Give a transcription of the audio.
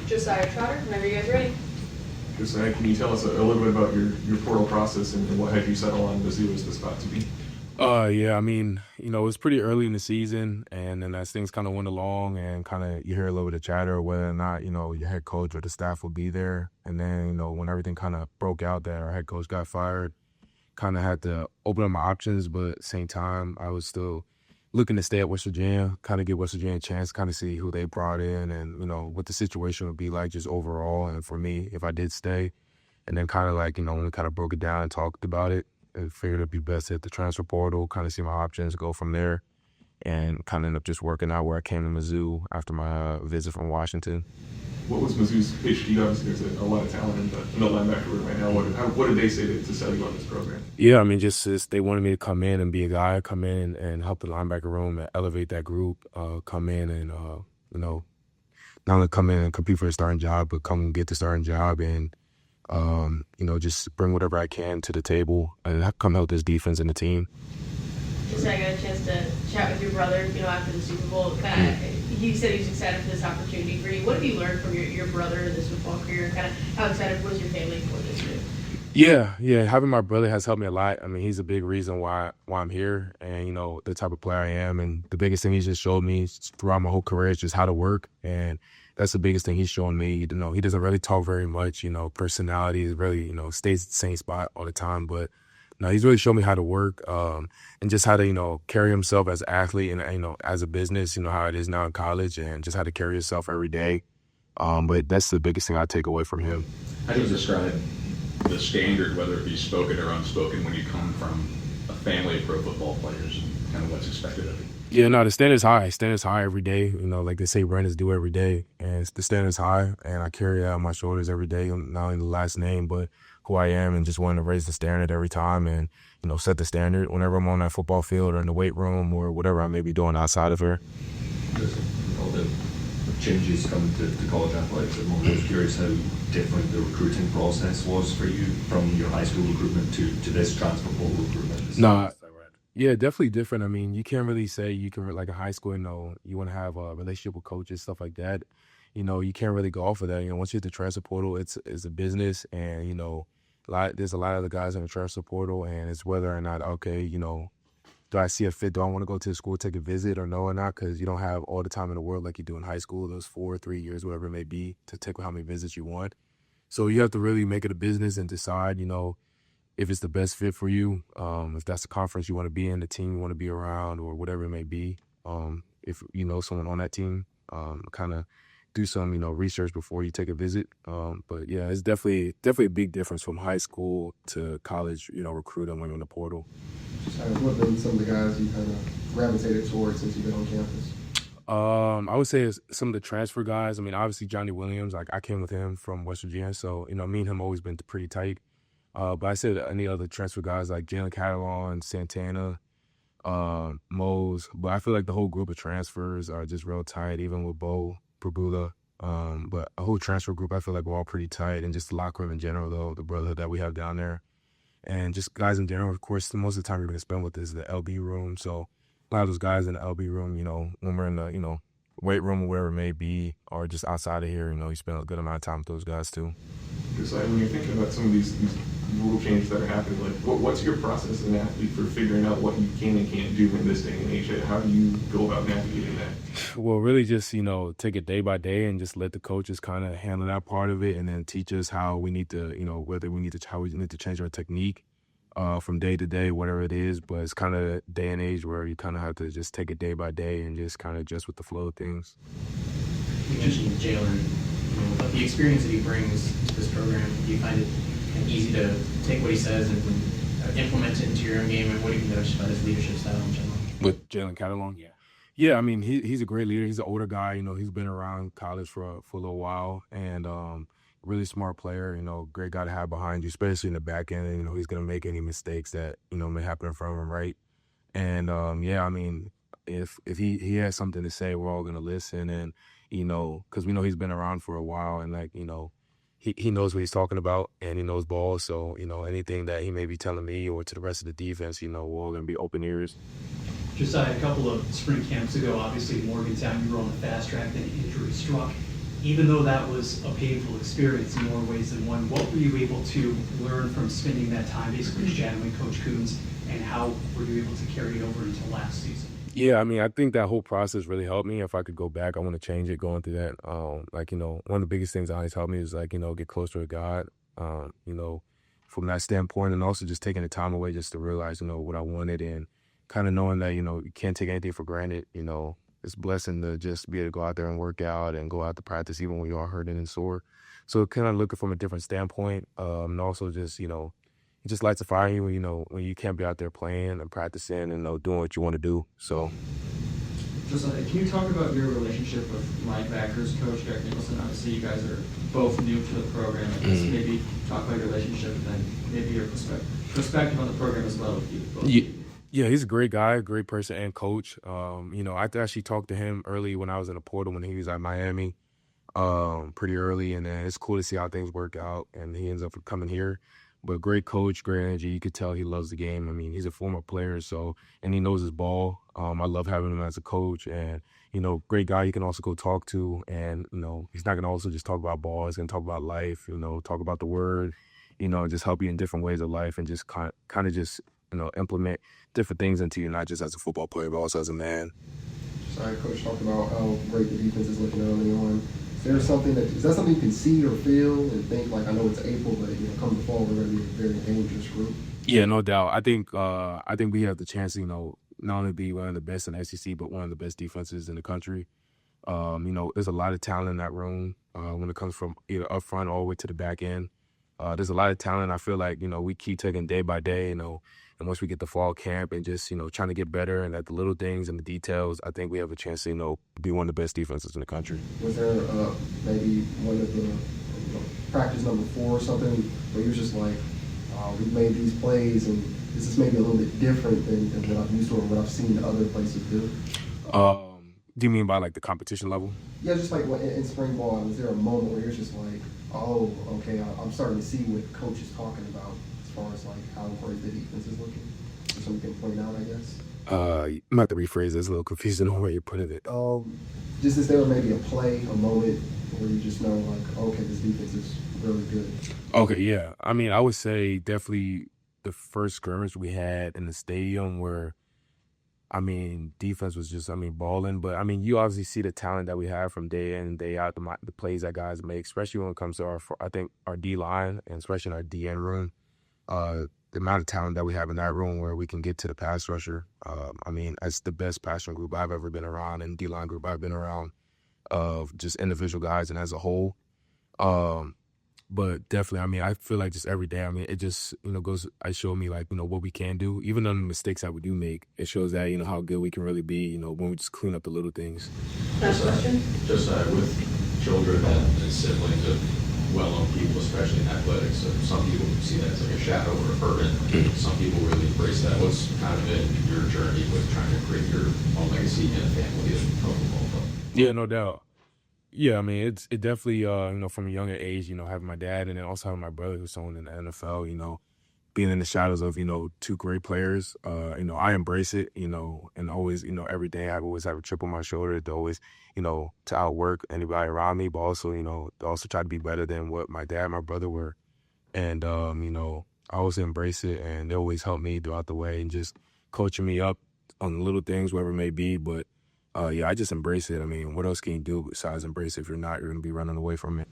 Josiah Trotter, whenever you guys are ready. Josiah, can you tell us a little bit about your portal process and what had you settle on Mizzou as the spot to be? Yeah, I mean, it was pretty early in the season, and then as things kind of went along, and kind of you hear a little bit of chatter whether or not your head coach or the staff will be there, and then when everything kind of broke out that our head coach got fired, kind of had to open up my options, but at the same time, I was still looking to stay at West Virginia, kind of give West Virginia a chance, kind of see who they brought in, and what the situation would be like just overall, and for me, if I did stay, and then kind of like when we kind of broke it down and talked about it. I figured it'd be best to hit the transfer portal, kind of see my options, go from there, and kind of end up just working out where I came to Mizzou after my visit from Washington. What was Mizzou's pitch to you? Obviously, there's a lot of talent in the linebacker room right now. What did they say to sell you on this program? Yeah, I mean, just they wanted me to come in and be a guy, come in and help the linebacker room and elevate that group, come in and, not only come in and compete for the starting job, but come and get the starting job and, just bring whatever I can to the table and come help this defense and the team. Just I got a chance to chat with your brother, after the Super Bowl. He said he's excited for this opportunity for you. What have you learned from your brother in this football career? Kind of how excited was your family for this move? Yeah. Having my brother has helped me a lot. I mean, he's a big reason why I'm here and, the type of player I am. And the biggest thing he's just showed me throughout my whole career is just how to work. And that's the biggest thing he's shown me. He doesn't really talk very much. Personality is really, stays at the same spot all the time. But no, he's really shown me how to work and just how to, carry himself as an athlete and, as a business, how it is now in college and just how to carry yourself every day. But that's the biggest thing I take away from him. How do you describe the standard, whether it be spoken or unspoken, when you come from a family of pro football players and kind of what's expected of you? Yeah, no, the standard's high. Standard's high every day. Like they say, Brandons do every day. And the standard's high, and I carry that on my shoulders every day, not only the last name, but who I am, and just wanting to raise the standard every time and, set the standard whenever I'm on that football field or in the weight room or whatever I may be doing outside of her. All the changes coming to college athletics, I'm always curious how different the recruiting process was for you from your high school recruitment to this transfer portal recruitment. Yeah, definitely different. I mean, you can't really say you can, like in high school, you want to have a relationship with coaches, stuff like that. You can't really go off of that. Once you hit the transfer portal, it's a business, and there's a lot of the guys in the transfer portal, and it's whether or not do I see a fit? Do I want to go to the school, take a visit, or no or not? Because you don't have all the time in the world like you do in high school, those 4 or 3 years, whatever it may be, to take how many visits you want. So you have to really make it a business and decide, if it's the best fit for you, if that's the conference you want to be in, the team you want to be around, or whatever it may be. If you know someone on that team, kind of do some, research before you take a visit. But yeah, it's definitely a big difference from high school to college, recruiting when you're in the portal. What have been some of the guys you kind of gravitated towards since you've been on campus? I would say it's some of the transfer guys. I mean, obviously Johnny Williams, like I came with him from West Virginia, so, me and him always been pretty tight. But I said any other transfer guys like Jalen Catalon, Santana, Mose. But I feel like the whole group of transfers are just real tight, even with Bo, Prabula. But a whole transfer group, I feel like we're all pretty tight, and just the locker room in general, though, the brotherhood that we have down there. And just guys in general, of course, most of the time you're going to spend with is the LB room. So a lot of those guys in the LB room, when we're in the, weight room or wherever it may be, or just outside of here, you spend a good amount of time with those guys too. Just like when you're thinking about some of these rule changes that are happening, like what's your process as an athlete for figuring out what you can and can't do in this day and age? How do you go about navigating that? Well, really just, take it day by day and just let the coaches kind of handle that part of it, and then teach us how we need to, how we need to change our technique from day to day, whatever it is. But it's kind of a day and age where you kind of have to just take it day by day and just kind of adjust with the flow of things. You mentioned Jalen, the experience that he brings to this program. Do you find it easy to take what he says and implement it into your own game, and what do you know just about his leadership style in general? With Jalen Catalon? Yeah, I mean, he's a great leader. He's an older guy. He's been around college for a little while, and really smart player. Great guy to have behind you, especially in the back end. And, he's going to make any mistakes that, may happen in front of him, right? And, I mean, if he has something to say, we're all going to listen. And, because we know he's been around for a while, and, like, he knows what he's talking about, and he knows ball. So, anything that he may be telling me or to the rest of the defense, we're all going to be open ears. Josiah, a couple of spring camps ago, obviously Morgantown, you were on the fast track, then injury struck. even though that was a painful experience in more ways than one, what were you able to learn from spending that time basically shadowing Coach Coons, and how were you able to carry it over into last season? Yeah, I mean, I think that whole process really helped me. If I could go back, I want to change it going through that. Like, one of the biggest things that always helped me is like, get closer to God, from that standpoint, and also just taking the time away just to realize, what I wanted, and kind of knowing that, you can't take anything for granted. It's a blessing to just be able to go out there and work out and go out to practice even when you are hurting and sore. So kind of looking from a different standpoint, and also just, it just lights a fire in you, when you can't be out there playing and practicing and doing what you want to do. So. Josiah, can you talk about your relationship with linebackers coach Derek Nicholson? Obviously, you guys are both new to the program. I guess maybe talk about your relationship and then maybe your perspective on the program as well with you. Both of you. Yeah, he's a great guy, great person and coach. I actually talked to him early when I was in the portal when he was at Miami, pretty early, and then it's cool to see how things work out, and he ends up coming here. But great coach, great energy. You could tell he loves the game. I mean, he's a former player, and he knows his ball. I love having him as a coach, and great guy you can also go talk to. And he's not gonna also just talk about ball. He's gonna talk about life. Talk about the word. Just help you in different ways of life, and just kind of just implement different things into you, not just as a football player, but also as a man. Sorry, Coach talked about how great the defense is looking early on. Is that something you can see or feel and think, like, I know it's April, but come the fall, we're going to be a very dangerous group? Yeah, no doubt. I think we have the chance to, not only be one of the best in the SEC, but one of the best defenses in the country. There's a lot of talent in that room when it comes from either up front all the way to the back end. There's a lot of talent. I feel like, we keep taking day by day, and once we get to fall camp and just, trying to get better and at the little things and the details, I think we have a chance to, be one of the best defenses in the country. Was there maybe one of the practice number 4 or something where you was just like, we've made these plays and this is maybe a little bit different than what I'm used to or what I've seen other places do? Do you mean by like the competition level? Yeah, just like in spring ball, was there a moment where you're just like, oh, okay, I'm starting to see what Coach is talking about as far as like how great the defense is looking? Or something you can point out, I guess? I'm about to rephrase this, a little confusing on where you're putting it. Just is there maybe a play, a moment where you just know like, okay, this defense is really good? Okay, yeah. I mean, I would say definitely the first scrimmage we had in the stadium where, defense was just, balling. But, you obviously see the talent that we have from day in and day out, the plays that guys make, especially when it comes to our D-line and especially in our D-end room. The amount of talent that we have in that room where we can get to the pass rusher. That's the best pass rush group I've ever been around and D-line group I've been around of just individual guys and as a whole. But definitely, I feel like just every day, it just, showed me like, what we can do. Even on the mistakes that we do make, it shows that, how good we can really be, when we just clean up the little things. Last question? Just with children and siblings of well-known people, especially in athletics, some people see that as like a shadow or a burden. Some people really embrace that. What's kind of been your journey with trying to create your own legacy in a family of pro football? Yeah, no doubt. Yeah, it definitely, from a younger age, having my dad and then also having my brother who's someone in the NFL, being in the shadows of, 2 great players, I embrace it, and always, every day I always have a chip on my shoulder to always, to outwork anybody around me, but also, to also try to be better than what my dad and my brother were. And, I always embrace it, and they always help me throughout the way and just coaching me up on the little things, whatever it may be, but I just embrace it. What else can you do besides embrace it? If you're not, you're going to be running away from it.